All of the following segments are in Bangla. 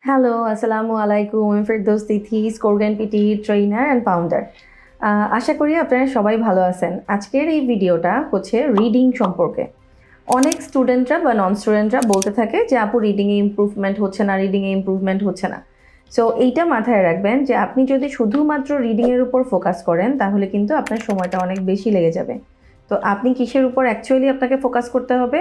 হ্যালো, আসসালামু আলাইকুম। আমি ফেরদৌস তিথি, স্কোরগান পিটি ট্রেইনার অ্যান্ড ফাউন্ডার। আশা করি আপনারা সবাই ভালো আছেন। আজকের এই ভিডিওটা হচ্ছে রিডিং সম্পর্কে। অনেক স্টুডেন্টরা বা নন স্টুডেন্টরা বলতে থাকে যে আপু রিডিংয়ে ইমপ্রুভমেন্ট হচ্ছে না, রিডিংয়ে ইমপ্রুভমেন্ট হচ্ছে না। সো এইটা মাথায় রাখবেন যে আপনি যদি শুধুমাত্র রিডিংয়ের উপর ফোকাস করেন তাহলে কিন্তু আপনার সময়টা অনেক বেশি লেগে যাবে। তো আপনি কিসের উপর অ্যাকচুয়ালি আপনাকে ফোকাস করতে হবে?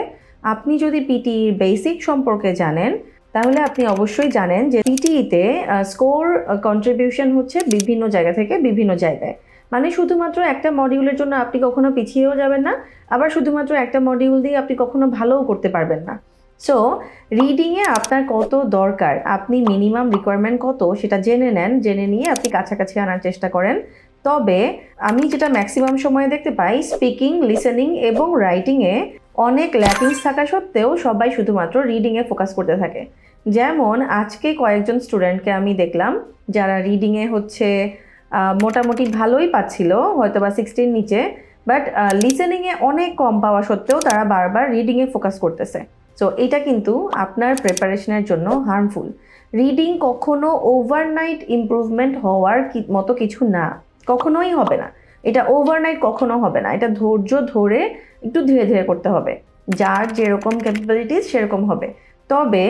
আপনি যদি পিটির বেসিক সম্পর্কে জানেন তাহলে আপনি অবশ্যই জানেন যে পিটিইতে স্কোর কন্ট্রিবিউশন হচ্ছে বিভিন্ন জায়গা থেকে বিভিন্ন জায়গায়। মানে শুধুমাত্র একটা মডিউলের জন্য আপনি কখনো পিছিয়েও যাবেন না, আবার শুধুমাত্র একটা মডিউল দিয়ে আপনি কখনো ভালোও করতে পারবেন না। সো রিডিংয়ে আপনার কত দরকার, আপনি মিনিমাম রিকোয়ারমেন্ট কত সেটা জেনে নেন, জেনে নিয়ে আপনি কাছাকাছি আনার চেষ্টা করেন। তবে আমি যেটা ম্যাক্সিমাম সময়ে দেখতে পাই, স্পিকিং, লিসেনিং এবং রাইটিংয়ে অনেক ল্যাকিংস থাকা সত্ত্বেও সবাই শুধুমাত্র রিডিংয়ে ফোকাস করতে থাকে। যেমন আজকে কয়েকজন স্টুডেন্টকে আমি দেখলাম যারা রিডিংয়ে হচ্ছে মোটামুটি ভালোই পাচ্ছিল, হয়তো বা 60 নিচে, বাট লিসেনিংয়ে অনেক কম পাওয়া সত্ত্বেও তারা বারবার রিডিংয়ে ফোকাস করতেছে। সো এটা কিন্তু আপনার প্রিপারেশনের জন্য হার্মফুল। রিডিং কখনো ওভারনাইট ইমপ্রুভমেন্ট হওয়ার মতো কিছু না, কখনোই হবে না। এটা ওভারনাইট কখনো হবে না, এটা ধৈর্য ধরে একটু ধীরে ধীরে করতে হবে। যার যেরকম ক্যাপাবিলিটিস সেরকম হবে। তবে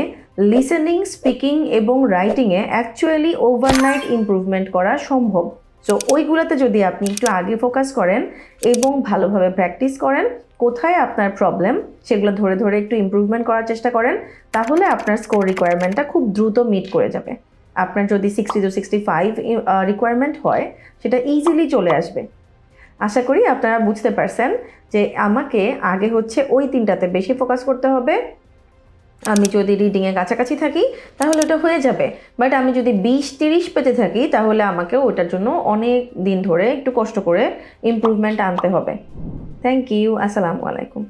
লিসেনিং, স্পিকিং এবং রাইটিংয়ে অ্যাকচুয়ালি ওভারনাইট ইমপ্রুভমেন্ট করা সম্ভব। সো ওইগুলোতে যদি আপনি একটু আগে ফোকাস করেন এবং ভালোভাবে প্র্যাকটিস করেন, কোথায় আপনার প্রবলেম সেগুলো ধরে ধরে একটু ইমপ্রুভমেন্ট করার চেষ্টা করেন, তাহলে আপনার স্কোর রিকোয়ারমেন্টটা খুব দ্রুত মিট করে যাবে। আপনার যদি 60 to 65 রিকোয়ারমেন্ট হয়, সেটা ইজিলি চলে আসবে। আশা করি আপনারা বুঝতে পারছেন যে আমাকে আগে হচ্ছে ওই তিনটাতে বেশি ফোকাস করতে হবে। আমি যদি রিডিংয়ের কাছাকাছি থাকি তাহলে ওটা হয়ে যাবে, বাট আমি যদি 20-30 পেতে থাকি তাহলে আমাকে ওটার জন্য অনেক দিন ধরে একটু কষ্ট করে ইমপ্রুভমেন্ট আনতে হবে। Thank you. আসসালামু আলাইকুম।